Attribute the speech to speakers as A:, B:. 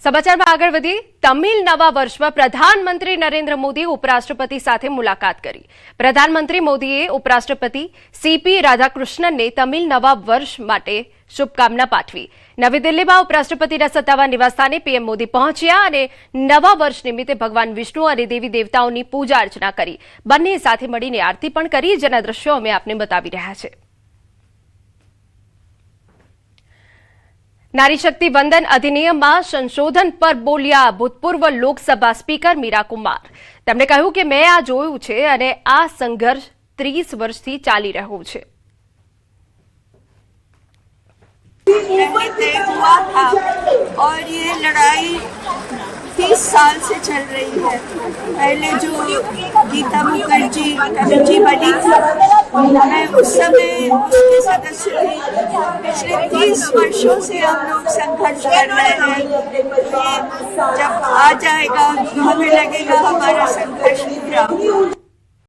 A: સમાચારમાં આગળ વધી તમિલ નવા વર્ષમાં પ્રધાનમંત્રી નરેન્દ્ર મોદી ઉપરાષ્ટ્રપતિ સાથે મુલાકાત કરી। પ્રધાનમંત્રી મોદીએ ઉપરાષ્ટ્રપતિ સીપી રાધાકૃષ્ણનને તમિલ નવા વર્ષ માટે શુભકામના પાઠવી। નવી દિલ્હીમાં ઉપરાષ્ટ્રપતિના સત્તાવાર નિવાસસ્થાને પીએમ મોદી પહોંચ્યા અને નવા વર્ષ નિમિત્તે ભગવાન વિષ્ણુ અને દેવી દેવતાઓની પૂજા અર્ચના કરી। બંને સાથે મળીને આરતી પણ કરી, જેના દ્રશ્યો અમે આપને બતાવી રહ્યા છે। नारी शक्ति वंदन अधिनियम में संशोधन पर बोल्या भूतपूर्व लोकसभा स्पीकर मीरा कुमार। તેમણે કહ્યું કે મેં આ જોયું છે અને આ સંઘર્ષ 30 વર્ષથી ચાલી રહ્યો છે।
B: तय हुआ था और ये लड़ाई 30 साल से चल रही है। पहले जो गीता मुखर्जी कमेटी बनी थी, मैं उस समय उसके सदस्य थी। पिछले 30 वर्षों से हम लोग संघर्ष कर रहे हैं। जब आ जाएगा तो हमें लगेगा हमारा संघर्ष